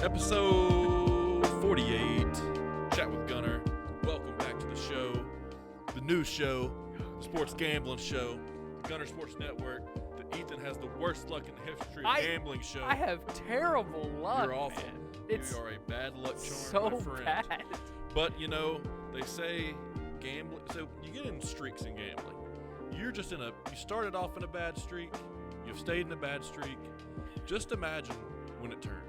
Episode 48, Chat with Gunner. Welcome back to the show, the new show, the sports gambling show, the Gunner Sports Network. That Ethan has the worst luck in the history of gambling show. I have terrible luck. You're awful. Man. It's you are a bad luck charm, so my friend. bad. But you know, they say gambling. So you get in streaks in gambling. You started off in a bad streak. You've stayed in a bad streak. Just imagine when it turns.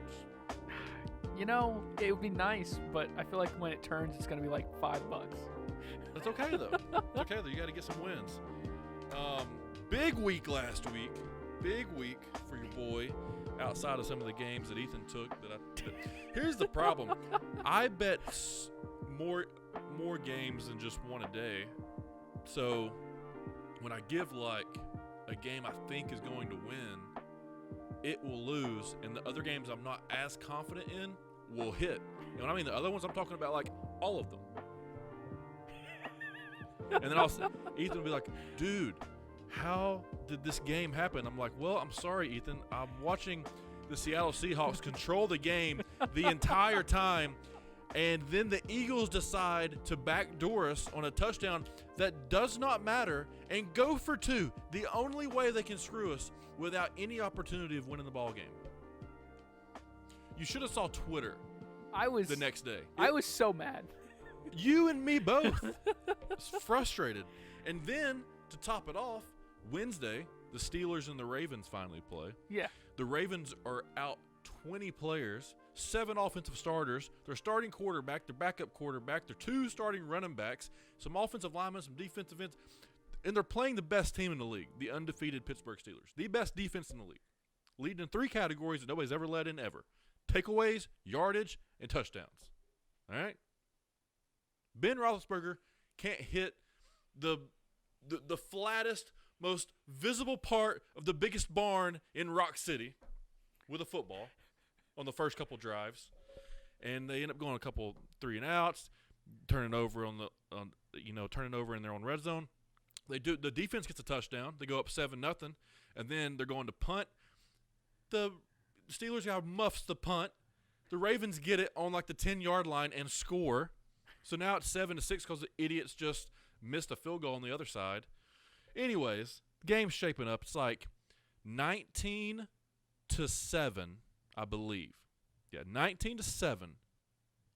You know, it would be nice, but I feel like when it turns, it's going to be like $5. That's okay, though. It's okay, though. You got to get some wins. Big week last week. Big week for your boy outside of some of the games that Ethan took. Here's the problem. I bet more games than just one a day. So when I give, like, a game I think is going to win, it will lose, and the other games I'm not as confident in will hit. You know what I mean? The other ones I'm talking about, like, all of them. And then Ethan will be like, dude, how did this game happen? I'm like, well, I'm sorry, Ethan. I'm watching the Seattle Seahawks control the game the entire time, and then the Eagles decide to backdoor us on a touchdown that does not matter and go for two. The only way they can screw us without any opportunity of winning the ball game. You should have saw Twitter the next day. I was so mad. You and me both. I was frustrated. And then, to top it off, Wednesday, the Steelers and the Ravens finally play. Yeah. The Ravens are out 20 players, 7 offensive starters, their starting quarterback, their backup quarterback, their 2 starting running backs, some offensive linemen, some defensive ends, and they're playing the best team in the league, the undefeated Pittsburgh Steelers, the best defense in the league, leading in 3 categories that nobody's ever led in ever: takeaways, yardage, and touchdowns. All right? Ben Roethlisberger can't hit the flattest, most visible part of the biggest barn in Rock City with a football on the first couple drives, and they end up going a couple 3-and-outs, turning over turning over in their own red zone. The defense gets a touchdown. They go up 7-0, and then they're going to punt. The Steelers guy muffs the punt. The Ravens get it on like the 10-yard line and score. So now it's 7-6 because the idiots just missed a field goal on the other side. Anyways, the game's shaping up. It's like 19-7, I believe. Yeah, 19-7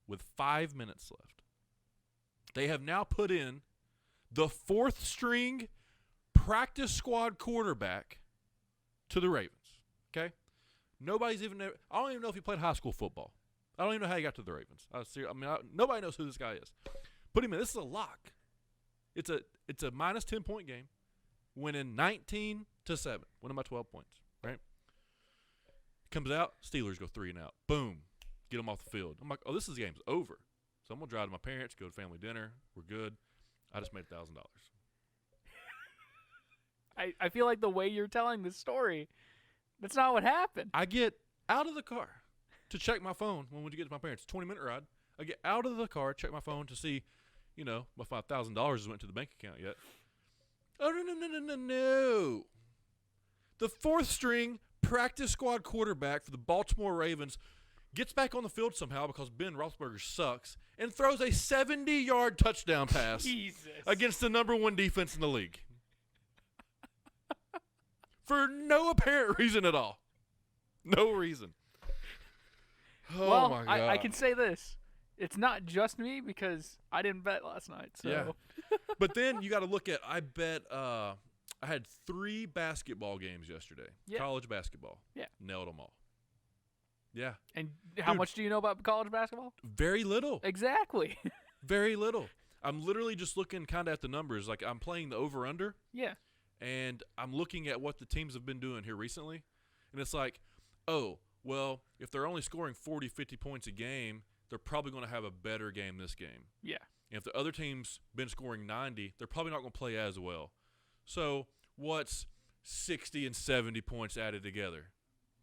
with 5 minutes left. They have now put in the 4th string practice squad quarterback to the Ravens. Okay? I don't even know if he played high school football. I don't even know how he got to the Ravens. Nobody knows who this guy is. Put him in. This is a lock. It's a minus 10-point game. Winning 19-7. Winning by 12 points. Right? Comes out. Steelers go 3-and-out. Boom. Get them off the field. I'm like, oh, this game's over. So I'm going to drive to my parents, go to family dinner. We're good. I just made $1,000. I feel like the way you're telling this story, that's not what happened. I get out of the car to check my phone when we get to my parents. 20-minute ride. I get out of the car, check my phone to see, my $5,000 has went to the bank account yet. Oh, no. The 4th string practice squad quarterback for the Baltimore Ravens gets back on the field somehow because Ben Roethlisberger sucks and throws a 70-yard touchdown pass against the number 1 defense in the league. For no apparent reason at all. No reason. Oh, my God. I can say this. It's not just me because I didn't bet last night. So. Yeah. But then you got to look at, I had 3 basketball games yesterday. Yeah. College basketball. Yeah. Nailed them all. Yeah. And how much do you know about college basketball? Very little. Exactly. Very little. I'm literally just looking kind of at the numbers. Like, I'm playing the over-under. Yeah. And I'm looking at what the teams have been doing here recently. And it's like, oh, well, if they're only scoring 40, 50 points a game, they're probably going to have a better game this game. Yeah. And if the other team's been scoring 90, they're probably not going to play as well. So what's 60 and 70 points added together?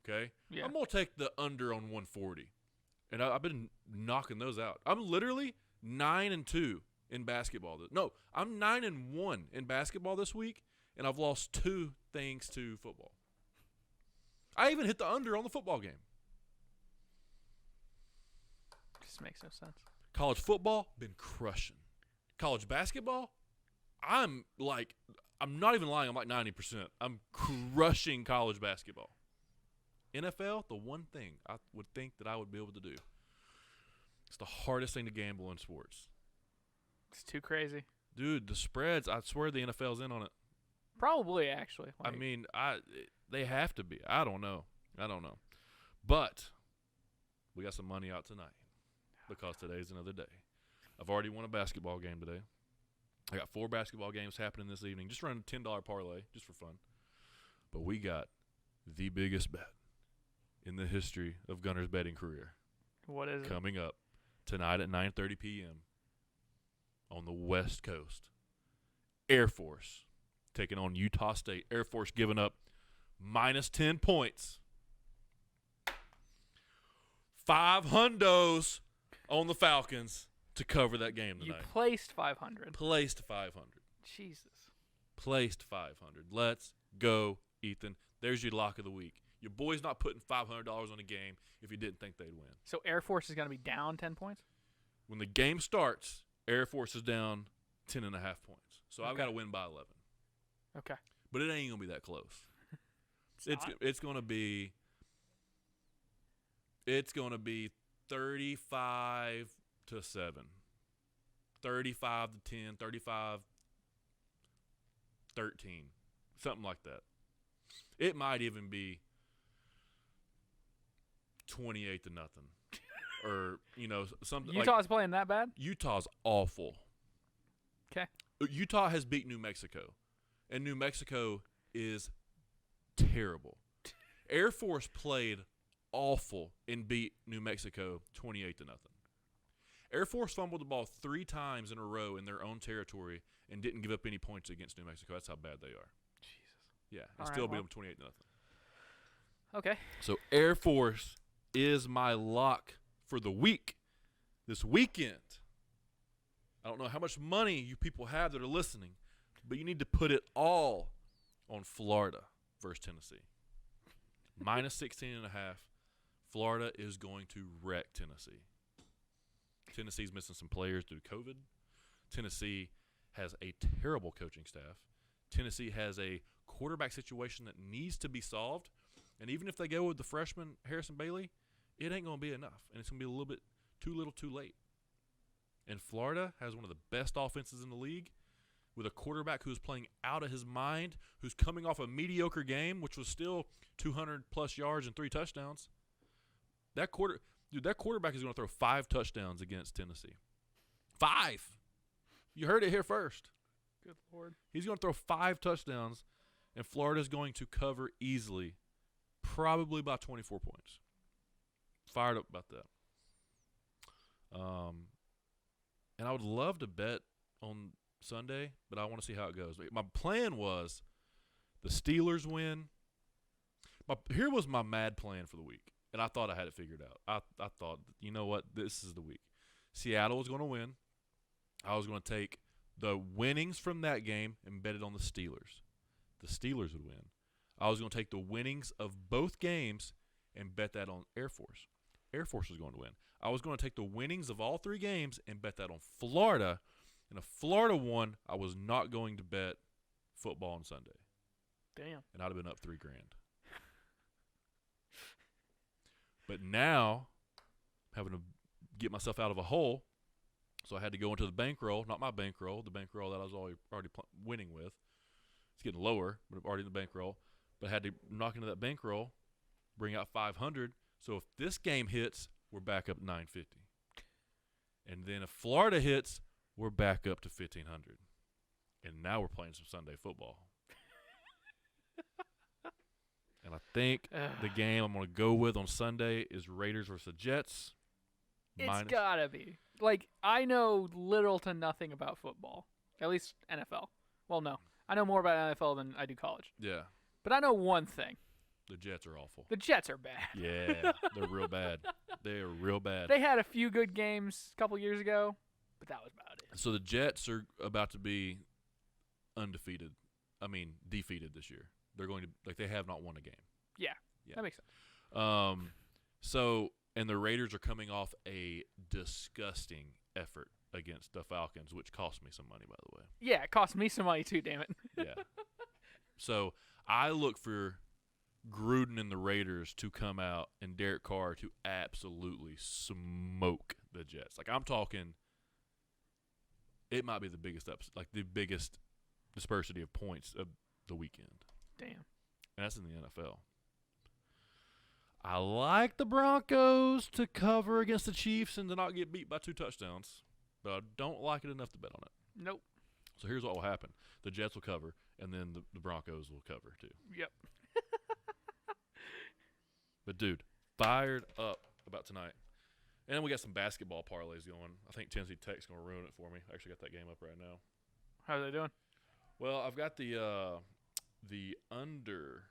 Okay? Yeah. I'm going to take the under on 140. And I've been knocking those out. I'm literally 9-2 in basketball. No, I'm 9-1 in basketball this week, and I've lost 2 thanks to football. I even hit the under on the football game. This makes no sense. College football, been crushing. College basketball, I'm not even lying. I'm like 90%. I'm crushing college basketball. NFL, the one thing I would think that I would be able to do. It's the hardest thing to gamble in sports. It's too crazy. Dude, the spreads, I swear the NFL's in on it. Probably, actually. I mean, they have to be. I don't know. But we got some money out tonight because today's another day. I've already won a basketball game today. I got 4 basketball games happening this evening. Just running a $10 parlay just for fun. But we got the biggest bet in the history of Gunner's betting career. What is it? Coming up tonight at 9:30 p.m. on the West Coast. Air Force taking on Utah State. Air Force giving up minus 10 points. 5 hundos on the Falcons to cover that game tonight. You placed 500. Placed 500. Jesus. Placed 500. Let's go, Ethan. There's your lock of the week. Your boy's not putting $500 on a game if he didn't think they'd win. So Air Force is going to be down 10 points? When the game starts, Air Force is down 10.5 points. So I've Okay. got to win by 11. Okay. But it ain't going to be that close. It's going to be 35-7. 35-10, 35-13. Something like that. It might even be 28-0. Or, something like Utah's playing that bad? Utah's awful. Okay. Utah has beat New Mexico, and New Mexico is terrible. Air Force played awful and beat New Mexico 28-0. Air Force fumbled the ball 3 times in a row in their own territory and didn't give up any points against New Mexico. That's how bad they are. Jesus. Yeah, and All still right, beat them 28-0. Okay. So Air Force is my lock for the week. This weekend. I don't know how much money you people have that are listening, but you need to put it all on Florida versus Tennessee. Minus 16.5. Florida is going to wreck Tennessee. Tennessee's missing some players due to COVID. Tennessee has a terrible coaching staff. Tennessee has a quarterback situation that needs to be solved. And even if they go with the freshman Harrison Bailey, it ain't going to be enough. And it's going to be a little bit too little too late. And Florida has one of the best offenses in the league with a quarterback who's playing out of his mind, who's coming off a mediocre game, which was still 200-plus yards and 3 touchdowns. That quarterback is going to throw 5 touchdowns against Tennessee. 5. You heard it here first. Good Lord. He's going to throw 5 touchdowns, and Florida's going to cover easily, probably by 24 points. Fired up about that. And I would love to bet on Sunday, but I want to see how it goes. My plan was the Steelers win. Here was my mad plan for the week, and I thought I had it figured out. I thought, you know what, this is the week. Seattle was going to win. I was going to take the winnings from that game and bet it on the Steelers. The Steelers would win. I was going to take the winnings of both games and bet that on Air Force. Air Force was going to win. I was going to take the winnings of all 3 games and bet that on Florida. And if Florida won, I was not going to bet football on Sunday. Damn. And I'd have been up $3,000. But now, having to get myself out of a hole, so I had to go into the bankroll, not my bankroll, the bankroll that I was already winning with. It's getting lower, but I'm already in the bankroll. But I had to knock into that bankroll, bring out 500. So if this game hits, we're back up 950. And then if Florida hits, we're back up to 1,500. And now we're playing some Sunday football. And I think the game I'm going to go with on Sunday is Raiders versus the Jets. It's got to be. Like, I know little to nothing about football, at least NFL. Well, no. I know more about NFL than I do college. Yeah. But I know one thing. The Jets are awful. The Jets are bad. Yeah, they're real bad. They are real bad. They had a few good games a couple years ago, but that was about it. So the Jets are about to be defeated this year. They're going to, they have not won a game. Yeah. That makes sense. So And the Raiders are coming off a disgusting effort against the Falcons, which cost me some money, by the way. Yeah, it cost me some money too, damn it. Yeah. So I look for Gruden and the Raiders to come out and Derek Carr to absolutely smoke the Jets. Like, I'm talking, it might be the biggest the biggest dispersity of points of the weekend. Damn. And that's in the NFL. I like the Broncos to cover against the Chiefs and to not get beat by 2 touchdowns, but I don't like it enough to bet on it. Nope. So here's what will happen. The Jets will cover, and then the Broncos will cover too. Yep. But, dude, fired up about tonight. And then we got some basketball parlays going. I think Tennessee Tech's going to ruin it for me. I actually got that game up right now. How are they doing? Well, I've got the under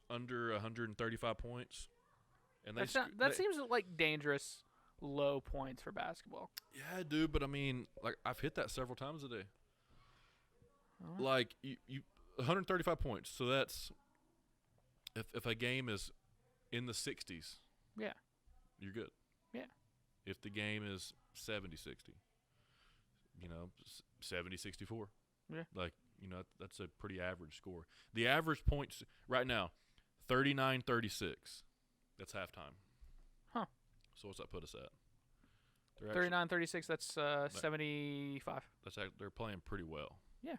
135 points. And that seems like dangerous low points for basketball. Yeah, dude, but I mean, like, I've hit that several times a day. Oh. Like, you 135 points. So that's if a game is in the 60s. Yeah. You're good. Yeah. If the game is 70-60, 70-64. Yeah. Like, that's a pretty average score. The average points right now, 39-36. That's halftime. Huh. So what's that put us at? 39-36, that's 75. They're playing pretty well. Yeah.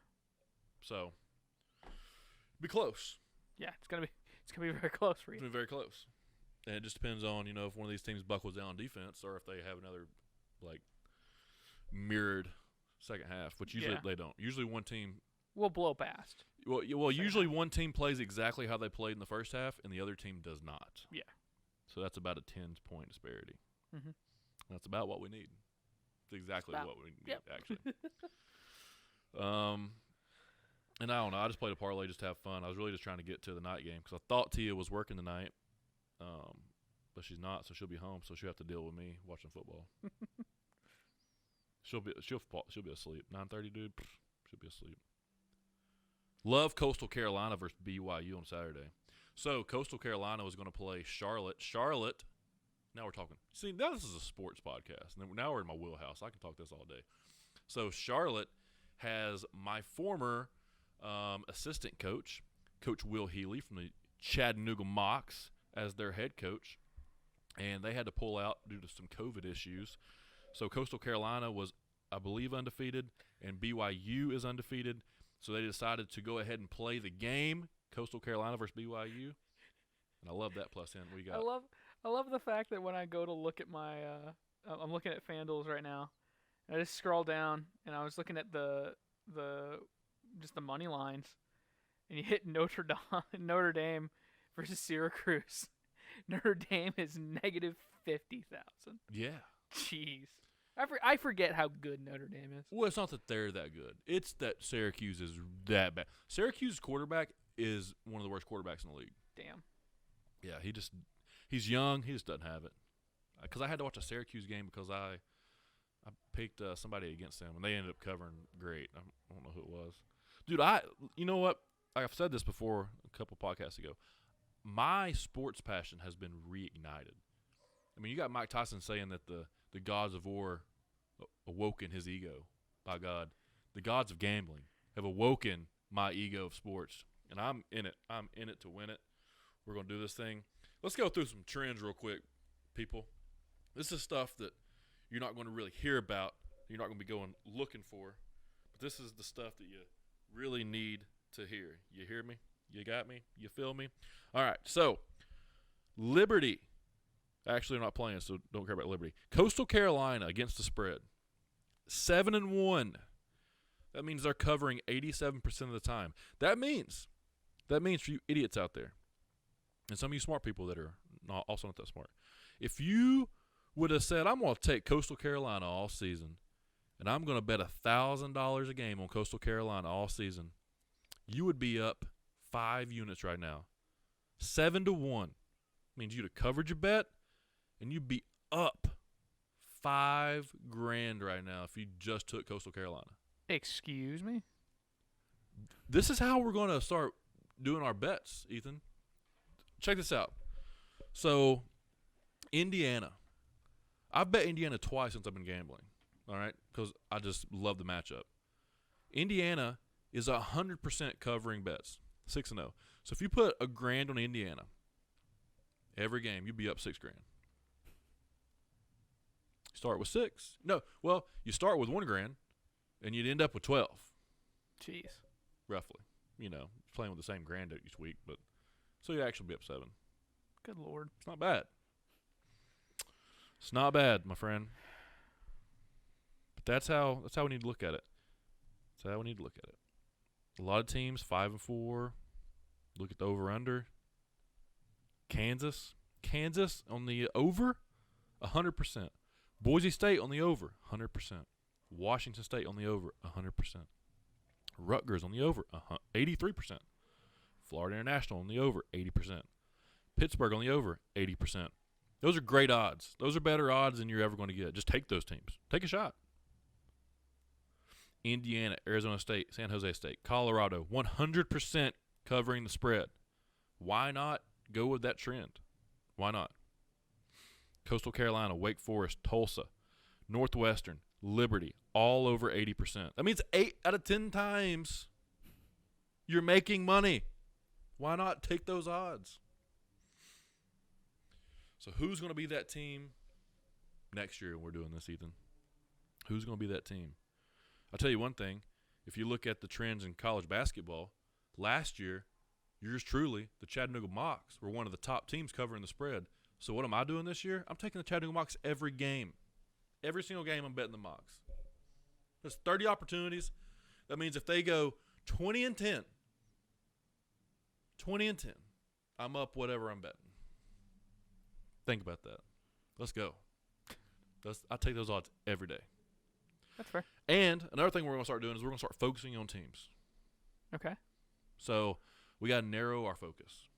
So, be close. Yeah, it's gonna be very close for you. It's gonna be very close. And it just depends on, if one of these teams buckles down on defense or if they have another, mirrored second half, which usually they don't. Usually one team will blow past. Well, usually one team plays exactly how they played in the first half, and the other team does not. Yeah. So that's about a 10-point disparity. Mm-hmm. That's about what we need. It's exactly what we need, actually. And I don't know. I just played a parlay just to have fun. I was really just trying to get to the night game because I thought Tia was working tonight, but she's not, so she'll be home. So she'll have to deal with me watching football. She'll be asleep. 9:30, dude. She'll be asleep. Love Coastal Carolina versus BYU on Saturday. So Coastal Carolina was going to play Charlotte. Charlotte. Now we're talking. See, now this is a sports podcast. Now we're in my wheelhouse. I can talk this all day. So Charlotte has my former assistant coach, Coach Will Healy from the Chattanooga Mocs, as their head coach, and they had to pull out due to some COVID issues. So Coastal Carolina was, I believe, undefeated, and BYU is undefeated. So they decided to go ahead and play the game, Coastal Carolina versus BYU, and I love that plus 10. What you got? I love the fact that when I go to look at my, I'm looking at FanDuel's right now, and I just scroll down, and I was looking at the money lines, and you hit Notre Dame versus Syracuse. Notre Dame is negative 50,000. Yeah. Jeez. I forget how good Notre Dame is. Well, it's not that they're that good. It's that Syracuse is that bad. Syracuse's quarterback is one of the worst quarterbacks in the league. Damn. Yeah, he's young. He just doesn't have it. Because I had to watch a Syracuse game because I picked somebody against them, and they ended up covering great. I don't know who it was. Dude, you know what? I've said this before a couple podcasts ago. My sports passion has been reignited. I mean, you got Mike Tyson saying that the gods of war awoken his ego. By God, the gods of gambling have awoken my ego of sports, and I'm in it. I'm in it to win it. We're going to do this thing. Let's go through some trends real quick, people. This is stuff that you're not going to really hear about. You're not going to be going looking for. But this is the stuff that you really need to hear. You hear me? You got me? You feel me? All right, so Liberty. Actually, they're not playing, so don't care about Liberty. Coastal Carolina against the spread. 7-1. That means they're covering 87% of the time. That means for you idiots out there, and some of you smart people that are also not that smart, if you would have said, I'm going to take Coastal Carolina all season, and I'm going to bet $1,000 a game on Coastal Carolina all season, you would be up 5 units right now. 7-1 means you'd have covered your bet, and you'd be up $5,000 right now if you just took Coastal Carolina. Excuse me? This is how we're going to start doing our bets, Ethan. Check this out. So Indiana. I've bet Indiana twice since I've been gambling. All right, because I just love the matchup. Indiana is 100% covering bets, 6-0. So if you put $1,000 on Indiana every game, you'd be up $6,000. Start with 6. No, well, you start with $1,000, and you'd end up with 12. Jeez. Roughly, playing with the same grand each week, but so you actually be up 7. Good Lord. It's not bad. It's not bad, my friend. But that's how we need to look at it. That's how we need to look at it. A lot of teams 5-4. Look at the over/under. Kansas on the over, 100%. Boise State on the over, 100%. Washington State on the over, 100%. Rutgers on the over, 83%. Florida International on the over, 80%. Pittsburgh on the over, 80%. Those are great odds. Those are better odds than you're ever going to get. Just take those teams. Take a shot. Indiana, Arizona State, San Jose State, Colorado, 100% covering the spread. Why not go with that trend? Why not? Coastal Carolina, Wake Forest, Tulsa, Northwestern, Liberty, all over 80%. That means 8 out of 10 times you're making money. Why not take those odds? So who's going to be that team next year when we're doing this, Ethan? Who's going to be that team? I'll tell you one thing. If you look at the trends in college basketball, last year, yours truly, the Chattanooga Mocs, were one of the top teams covering the spread. So what am I doing this year? I'm taking the Chattanooga Mocs every game. Every single game I'm betting the Mocs. There's 30 opportunities. That means if they go 20-10, I'm up whatever I'm betting. Think about that. Let's go. I take those odds every day. That's fair. And another thing we're going to start doing is we're going to start focusing on teams. Okay. So we got to narrow our focus.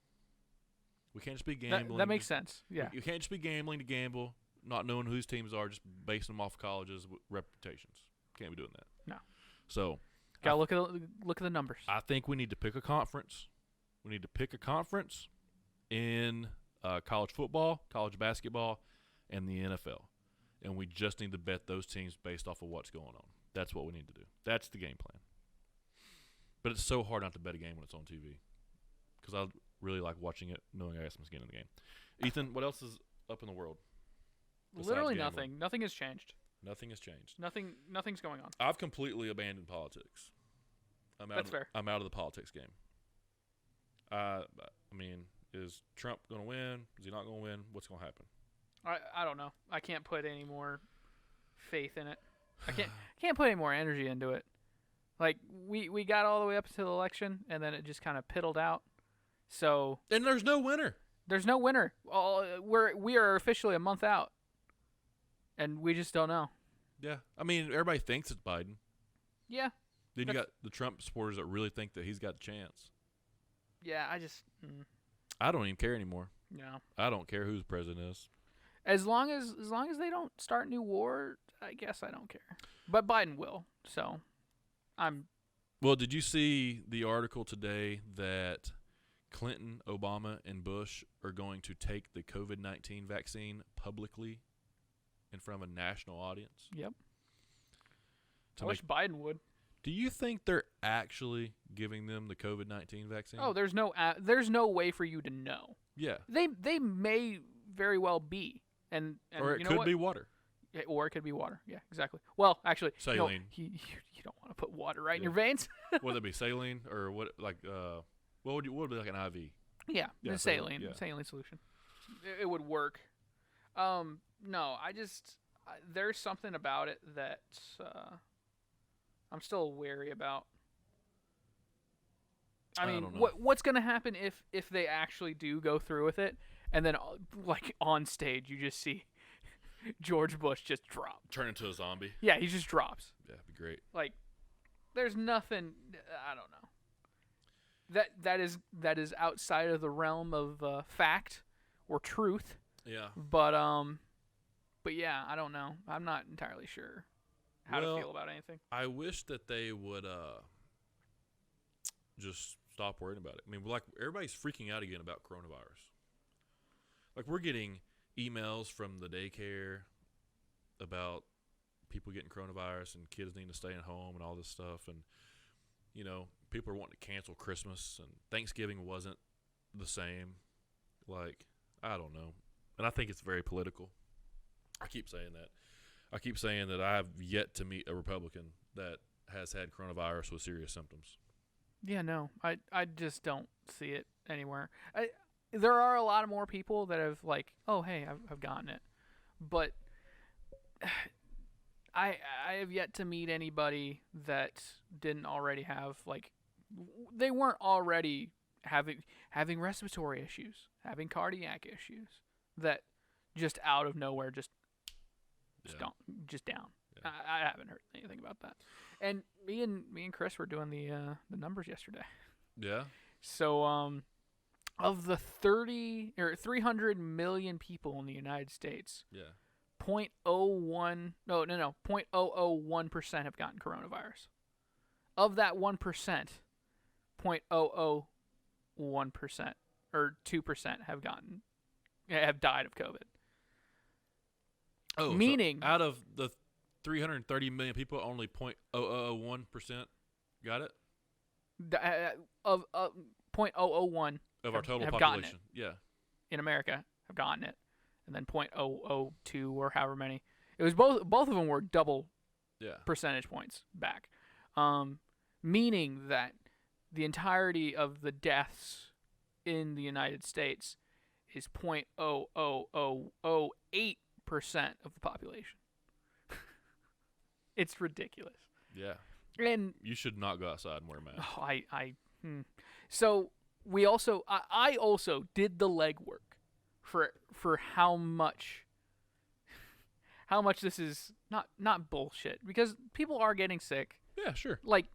We can't just be gambling. That makes sense. Yeah. You can't just be gambling to gamble, not knowing whose teams are, just basing them off colleges' reputations. Can't be doing that. No. So Gotta look at the numbers. I think we need to pick a conference. We need to pick a conference in college football, college basketball, and the NFL. And we just need to bet those teams based off of what's going on. That's what we need to do. That's the game plan. But it's so hard not to bet a game when it's on TV because I really like watching it, knowing I got some skin in the game. Ethan, what else is up in the world? Literally nothing. Nothing has changed. Nothing has changed. Nothing's going on. I've completely abandoned politics. That's fair. I'm out of the politics game. I mean, is Trump going to win? Is he not going to win? What's going to happen? I don't know. I can't put any more faith in it. I can't put any more energy into it. Like we got all the way up to the election, and then it just kind of piddled out. So and there's no winner. There's no winner. We are officially a month out, and we just don't know. Yeah, I mean everybody thinks it's Biden. Yeah. Then you got the Trump supporters that really think that he's got a chance. Yeah, I don't even care anymore. No. I don't care who the president is. As long as they don't start new war, I guess I don't care. But Biden will. So Well, did you see the article today that Clinton, Obama, and Bush are going to take the COVID-19 vaccine publicly in front of a national audience? Yep. I wish Biden would. Do you think they're actually giving them the COVID-19 vaccine? Oh, there's no way for you to know. Yeah. They may very well be. And or it could be water. Yeah, or it could be water. Yeah, exactly. Well, actually, saline. No, you don't want to put water right in your veins. Would it be saline or what? Like what would be like an IV? Yeah, saline. Yeah. Saline solution. It would work. No, there's something about it that I'm still wary about. I mean, what's going to happen if they actually do go through with it, and then like on stage you just see George Bush just drop, turn into a zombie? Yeah, he just drops. Yeah, it'd be great. Like, there's nothing. I don't know. That is outside of the realm of fact or truth. Yeah. But yeah, I don't know. I'm not entirely sure how to feel about anything. I wish that they would just stop worrying about it. I mean, like everybody's freaking out again about coronavirus. Like we're getting emails from the daycare about people getting coronavirus and kids needing to stay at home and all this stuff. And, you know, people are wanting to cancel Christmas and Thanksgiving wasn't the same. Like, I don't know. And I think it's very political. I keep saying that. I keep saying that I have yet to meet a Republican that has had coronavirus with serious symptoms. Yeah, no, I just don't see it anywhere. There are a lot of more people that have like, oh hey, I've gotten it, but I have yet to meet anybody that didn't already have like, they weren't already having respiratory issues, having cardiac issues, that just out of nowhere just down. Yeah. I haven't heard anything about that. And me and Chris were doing the numbers yesterday. Yeah. So of the 300 million people in the United States, yeah, 0.001% have gotten coronavirus. Of that 1%, 0.001% or 2% have died of COVID. Oh, meaning so out of the 330 million people, only 0.001% got it? Of 0.001 of our total have population. Yeah. In America have gotten it. And then 0.002 or however many. It was both of them were double percentage points back. Meaning that the entirety of the deaths in the United States is 0.00008% of the population. It's ridiculous. Yeah. And you should not go outside and wear a mask. Oh, So we also, I also did the legwork for how much this is not bullshit, because people are getting sick. Yeah, sure. Like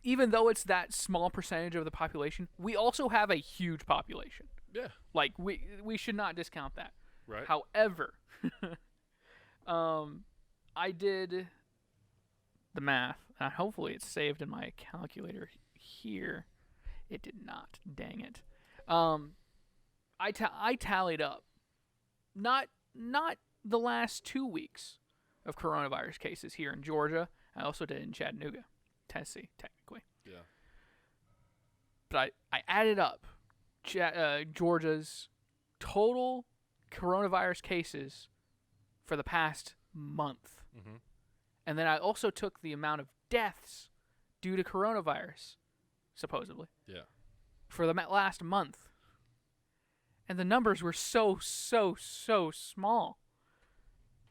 even though it's that small percentage of the population, we also have a huge population. Yeah. Like we should not discount that. Right. However, I did the math, and hopefully it's saved in my calculator here. It did not. Dang it. I tallied up not the last 2 weeks of coronavirus cases here in Georgia. I also did in Chattanooga, Tennessee, technically. Yeah. But I added up Georgia's total coronavirus cases for the past month. Mm-hmm. And then I also took the amount of deaths due to coronavirus, supposedly. Yeah. For the last month. And the numbers were so small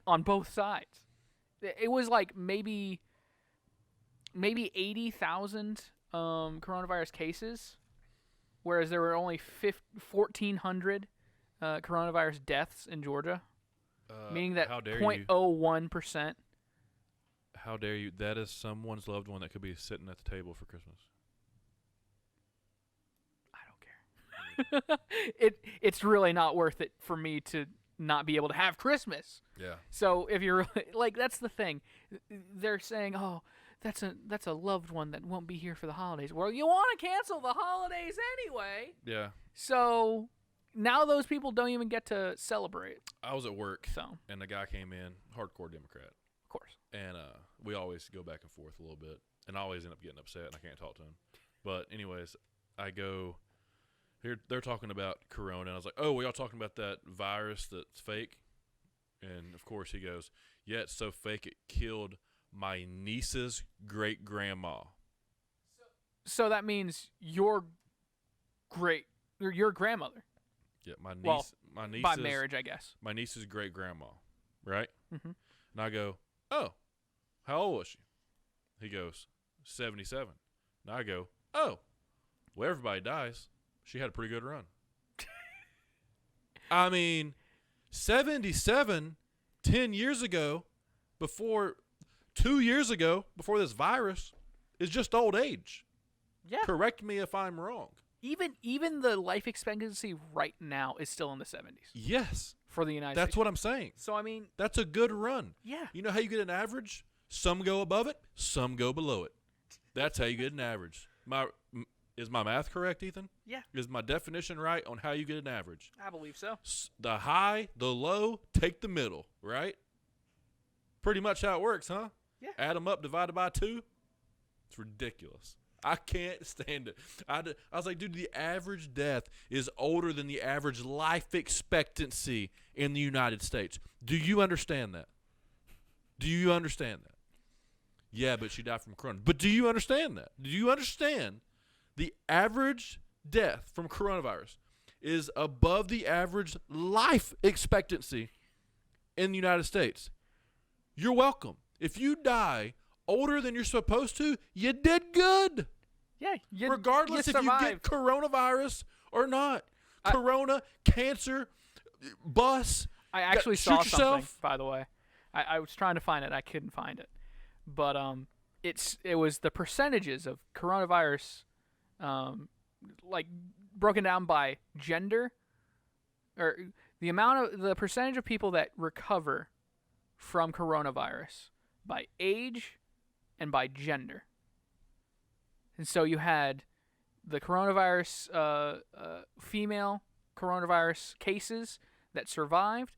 on both sides. It was like maybe 80,000 coronavirus cases, whereas there were only 1,400 coronavirus deaths in Georgia, meaning that 0.01%. How dare you? That is someone's loved one that could be sitting at the table for Christmas. I don't care. It's really not worth it for me to not be able to have Christmas. Yeah. So if you're like, that's the thing. They're saying, oh, that's a loved one that won't be here for the holidays. Well, you want to cancel the holidays anyway. Yeah. So now those people don't even get to celebrate. I was at work, and the guy came in, hardcore Democrat. Of course. And we always go back and forth a little bit, and I always end up getting upset, and I can't talk to him. But anyways, I go, here they're talking about corona, and I was like, oh, y'all talking about that virus that's fake? And, of course, he goes, yeah, it's so fake it killed my niece's great-grandma. So that means your grandmother. Yeah, my niece. Well, my niece's, by marriage, I guess. My niece's great-grandma, right? Mm-hmm. And I go, oh, how old was she? He goes, 77. And I go, oh, well, everybody dies. She had a pretty good run. I mean, 77, 10 years ago, 2 years ago, before this virus, is just old age. Yeah. Correct me if I'm wrong. Even the life expectancy right now is still in the 70s. Yes. For the United States. That's what I'm saying. So, I mean, that's a good run. Yeah. You know how you get an average? Some go above it, some go below it. That's how you get an average. Is my math correct, Ethan? Yeah. Is my definition right on how you get an average? I believe so. The high, the low, take the middle, right? Pretty much how it works, huh? Yeah. Add them up, divided by 2. It's ridiculous. I can't stand it. I was like, dude, the average death is older than the average life expectancy in the United States. Do you understand that? Do you understand that? Yeah, but she died from corona. But do you understand that? Do you understand the average death from coronavirus is above the average life expectancy in the United States? You're welcome. If you die older than you're supposed to, you did good. Yeah, regardless you if you get coronavirus or not. Corona, cancer, bus. I actually shoot saw yourself. something, by the way. I was trying to find it. I couldn't find it. But it was the percentages of coronavirus, like broken down by gender, or the percentage of people that recover from coronavirus by age and by gender. And so you had the coronavirus, female coronavirus cases that survived,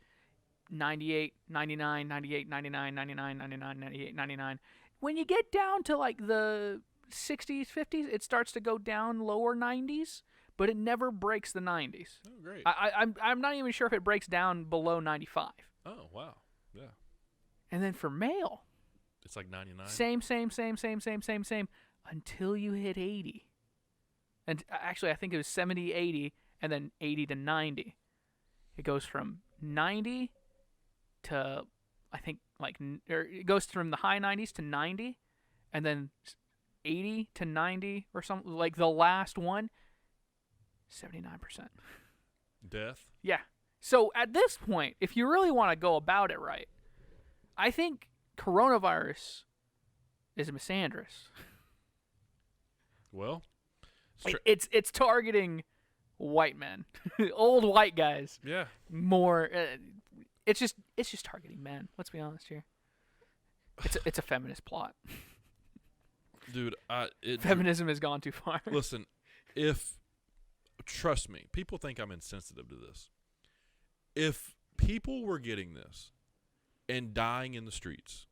98, 99, 98, 99, 99, 99, 98, 99. When you get down to like the 60s, 50s, it starts to go down lower 90s, but it never breaks the 90s. Oh, great. I'm not even sure if it breaks down below 95. Oh, wow. Yeah. And then for male, it's like 99. Same, until you hit 80. And actually, I think it was 70, 80, and then 80 to 90. It goes from 90 to, I think, it goes from the high 90s to 90, and then 80 to 90 or something. Like the last one, 79%. Death? Yeah. So at this point, if you really want to go about it right, I think coronavirus is misandrous. Well, it's targeting white men, old white guys. Yeah. More, it's just targeting men. Let's be honest here. It's a feminist plot. Dude, feminism has gone too far. Listen, trust me, people think I'm insensitive to this. If people were getting this and dying in the streets,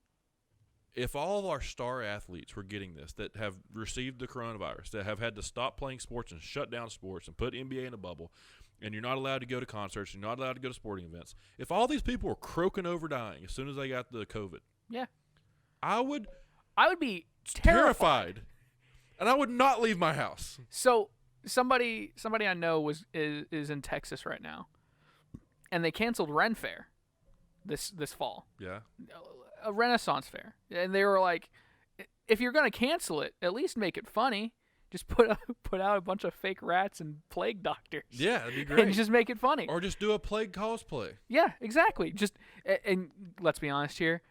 if all of our star athletes were getting this that have received the coronavirus, that have had to stop playing sports and shut down sports and put NBA in a bubble, and you're not allowed to go to concerts, you're not allowed to go to sporting events, if all these people were croaking over dying as soon as they got the COVID, yeah, I would be terrified. And I would not leave my house. So somebody I know is in Texas right now, and they canceled Ren Fair this fall. Yeah. A Renaissance fair. And they were like, if you're going to cancel it, at least make it funny. Just put out a bunch of fake rats and plague doctors. Yeah, that'd be great. And just make it funny. Or just do a plague cosplay. Yeah, exactly. And let's be honest here.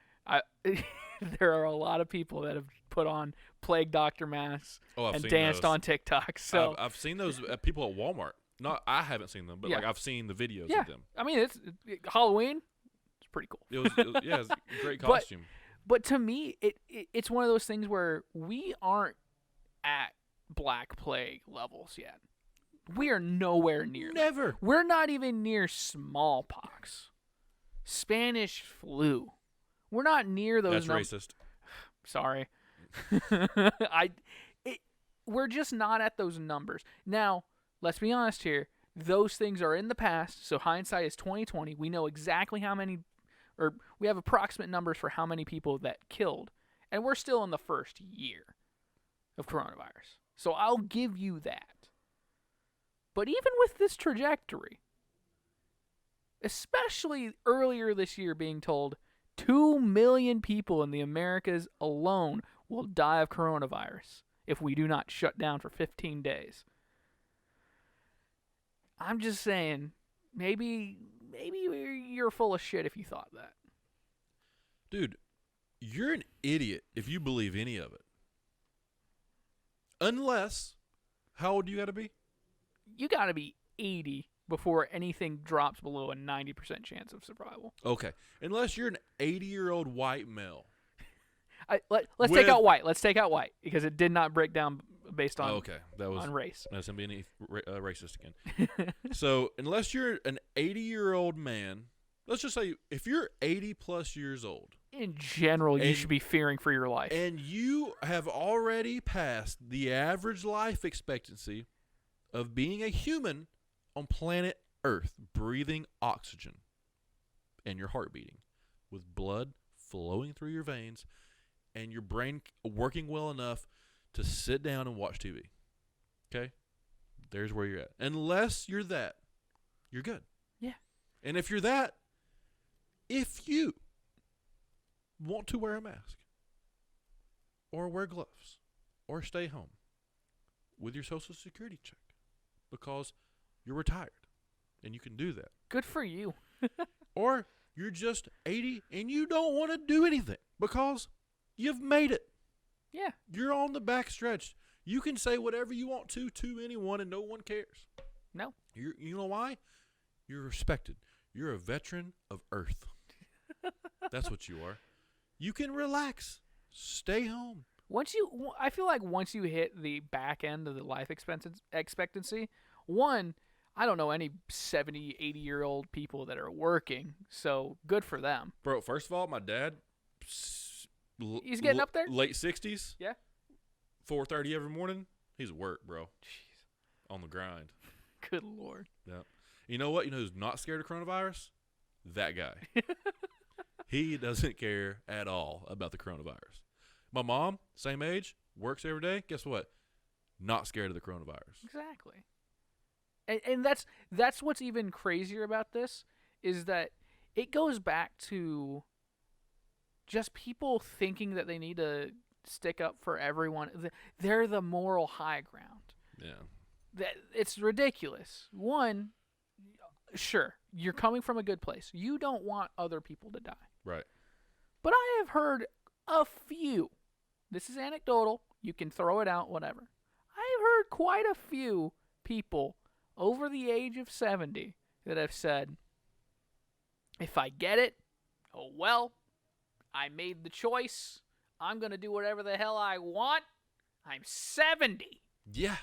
There are a lot of people that have put on plague doctor masks and danced on TikTok. So I've seen those people at Walmart. I haven't seen them, but yeah. like I've seen the videos of them. I mean, it's Halloween. It's pretty cool. It's a great costume. But to me, it's one of those things where we aren't at Black Plague levels yet. We are nowhere near. Never. That. We're not even near smallpox, Spanish flu. We're not near those. That's racist. Sorry. We're just not at those numbers. Now, let's be honest here. Those things are in the past, so hindsight is 20/20. We know exactly how many, or we have approximate numbers for how many people that killed, and we're still in the first year of coronavirus. So I'll give you that. But even with this trajectory, especially earlier this year being told 2 million people in the Americas alone will die of coronavirus if we do not shut down for 15 days. I'm just saying, maybe you're full of shit if you thought that. Dude, you're an idiot if you believe any of it. Unless, how old do you got to be? You got to be 80 before anything drops below a 90% chance of survival. Okay. Unless you're an 80-year-old white male. Let's take out white. Let's take out white because it did not break down based on okay, that was on race. that's him being racist again. So unless you're an 80-year-old man, let's just say if you're 80 plus years old, In general, you should be fearing for your life. and you have already passed the average life expectancy of being a human on planet Earth, breathing oxygen, and your heart beating, with blood flowing through your veins, and your brain working well enough to sit down and watch TV. Okay? There's where you're at. Unless you're that, you're good. Yeah. And if you're that, if you want to wear a mask or wear gloves or stay home with your Social Security check because you're retired and you can do that. Good for you. Or you're just 80 and you don't want to do anything because you've made it. Yeah. You're on the back stretch. You can say whatever you want to anyone and no one cares. No. You know why? You're respected. You're a veteran of Earth. That's what you are. You can relax. Stay home. I feel like once you hit the back end of the life expectancy, I don't know any 70, 80-year-old people that are working, so good for them. Bro, first of all, my dad, He's getting up there? Late 60s. Yeah. 4:30 every morning. He's at work, bro. Jeez. On the grind. Good Lord. Yeah. You know what? You know who's not scared of coronavirus? That guy. He doesn't care at all about the coronavirus. My mom, same age, works every day. Guess what? Not scared of the coronavirus. Exactly. And that's what's even crazier about this is that it goes back to just people thinking that they need to stick up for everyone. They're the moral high ground. Yeah. It's ridiculous. One, sure, you're coming from a good place. You don't want other people to die. Right. But I have heard a few. This is anecdotal. You can throw it out, whatever. I have heard quite a few people over the age of 70 that have said, if I get it, oh well, I made the choice. I'm going to do whatever the hell I want. I'm 70. Yeah.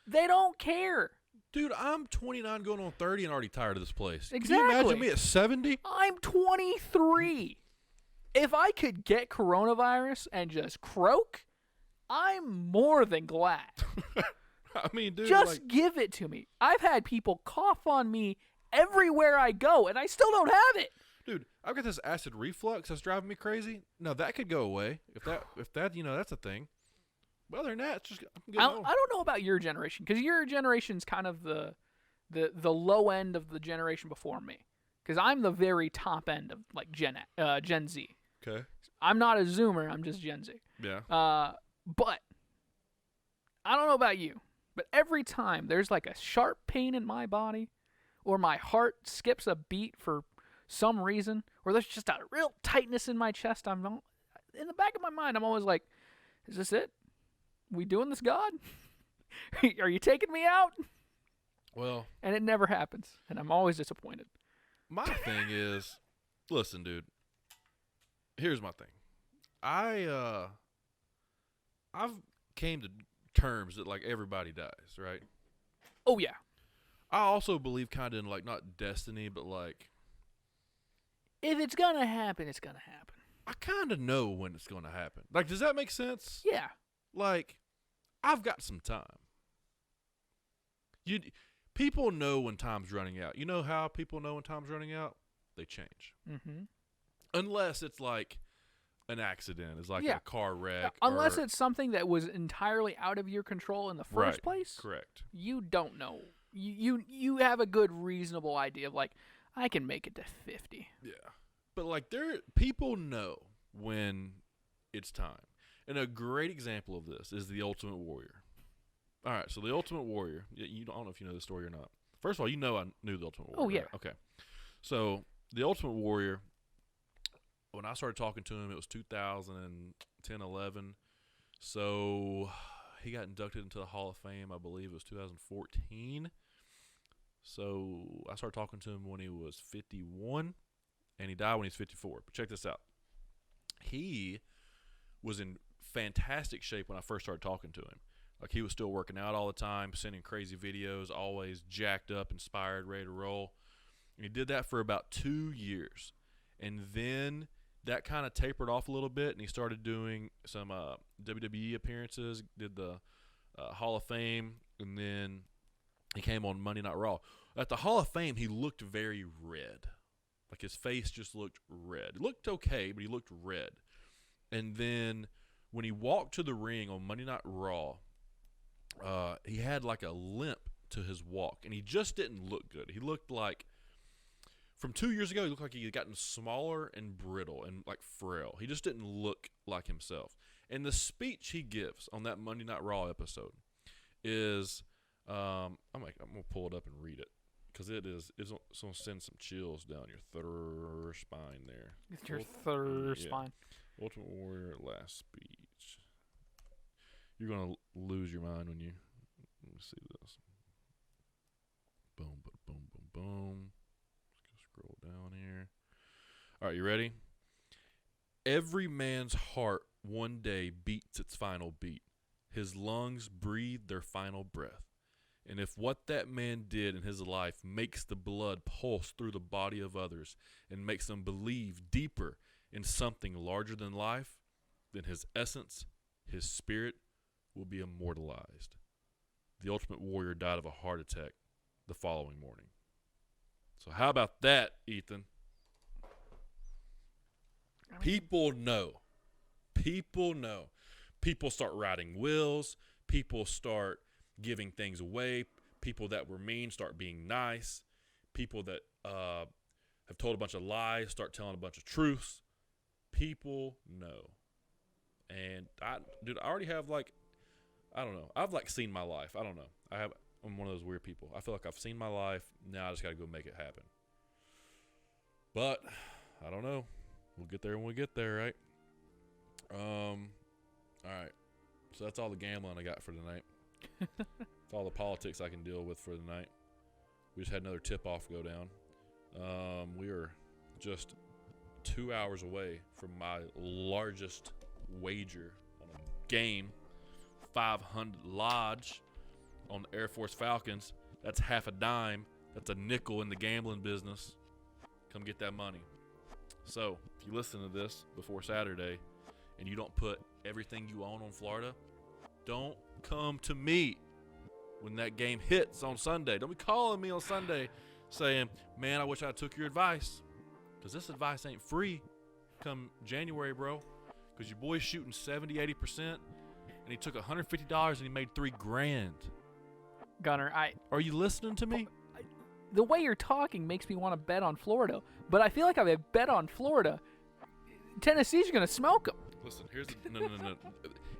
They don't care. Dude, I'm 29 going on 30 and already tired of this place. Exactly. Can you imagine me at 70? I'm 23. If I could get coronavirus and just croak, I'm more than glad. I mean, dude. Just give it to me. I've had people cough on me everywhere I go, and I still don't have it. Dude, I've got this acid reflux that's driving me crazy. No, that could go away if that that's a thing. But other than that, it's just I don't know about your generation, because your generation's kind of the low end of the generation before me. Because I'm the very top end of like Gen Z. Okay. I'm not a Zoomer. I'm just Gen Z. Yeah. But I don't know about you, but every time there's like a sharp pain in my body, or my heart skips a beat for some reason, or there's just a real tightness in my chest, in the back of my mind, I'm always like, is this it? We doing this, God? Are you taking me out? Well. And it never happens, and I'm always disappointed. My thing is, listen, dude. Here's my thing. I've came to terms that like everybody dies, right? Oh yeah. I also believe kind of in like not destiny, but like if it's gonna happen, it's gonna happen. I kind of know when it's gonna happen. Like, does that make sense? Yeah. Like, I've got some time. People know when time's running out. You know how people know when time's running out? They change. Mm-hmm. Unless it's like an accident. It's like a car wreck. Unless it's something that was entirely out of your control in the first place. Correct. You don't know. You have a good, reasonable idea of like, I can make it to 50. Yeah. But like people know when it's time. And a great example of this is the Ultimate Warrior. All right, so the Ultimate Warrior, I don't know if you know the story or not. First of all, you know I knew the Ultimate Warrior. Oh, yeah. Right? Okay. So the Ultimate Warrior, when I started talking to him, it was 2010, 11. So he got inducted into the Hall of Fame, I believe it was 2014. So I started talking to him when he was 51, and he died when he was 54. But check this out. He was in fantastic shape when I first started talking to him. Like, he was still working out all the time, sending crazy videos, always jacked up, inspired, ready to roll. And he did that for about 2 years. And then that kind of tapered off a little bit, and he started doing some WWE appearances, did the Hall of Fame, and then he came on Monday Night Raw. At the Hall of Fame, he looked very red. Like, his face just looked red. It looked okay, but he looked red. And then when he walked to the ring on Monday Night Raw, he had like a limp to his walk, and he just didn't look good. He looked like, from 2 years ago, he looked like he had gotten smaller and brittle and like frail. He just didn't look like himself. And the speech he gives on that Monday Night Raw episode is, I'm gonna pull it up and read it, because it's gonna send some chills down your third spine there. It's your third spine. Ultimate Warrior last speech. You're gonna lose your mind when you let me see this. Boom, boom, boom, boom. Let's go scroll down here. All right, you ready? Every man's heart one day beats its final beat. His lungs breathe their final breath. And if what that man did in his life makes the blood pulse through the body of others and makes them believe deeper in something larger than life, then his essence, his spirit, will be immortalized. The Ultimate Warrior died of a heart attack the following morning. So how about that, Ethan? People know. People know. People start writing wills. People start giving things away. People that were mean start being nice. People that have told a bunch of lies start telling a bunch of truths. People know. And I already have, like, I don't know. I've like seen my life. I don't know. I'm one of those weird people. I feel like I've seen my life. Now I just got to go make it happen. But I don't know. We'll get there when we get there, right? All right. So that's all the gambling I got for tonight. It's all the politics I can deal with for the night. We just had another tip-off go down. We are just 2 hours away from my largest wager on a game, 500 lodge on the Air Force Falcons. That's half a dime. That's a nickel in the gambling business. Come get that money. So if you listen to this before Saturday and you don't put everything you own on Florida, don't come to me when that game hits on Sunday. Don't be calling me on Sunday saying, man, I wish I took your advice, because this advice ain't free come January, bro, because your boy's shooting 70, 80%, and he took $150 and he made $3,000. Gunner, Are you listening to me? The way you're talking makes me want to bet on Florida, but I feel like if I bet on Florida, Tennessee's going to smoke them. Listen, here's the, no.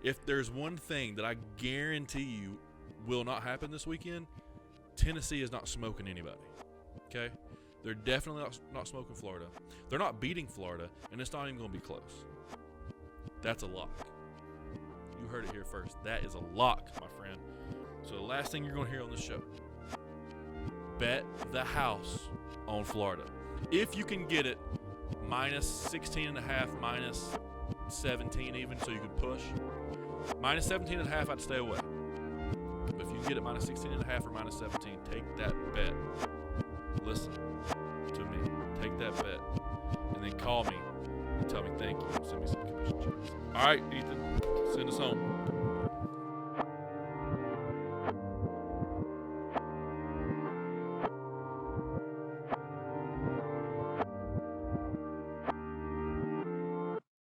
If there's one thing that I guarantee you will not happen this weekend, Tennessee is not smoking anybody. Okay? They're definitely not smoking Florida. They're not beating Florida, and it's not even going to be close. That's a lock. You heard it here first. That is a lock, my friend. So the last thing you're going to hear on this show, bet the house on Florida. If you can get it minus 16.5, minus 17 even, so you can push. Minus 17.5, I'd stay away. But if you can get it minus 16.5 or minus 17, take that bet. Listen to me. Take that bet. And then call me and tell me thank you. Send me some commission checks. All right, Ethan, send us home.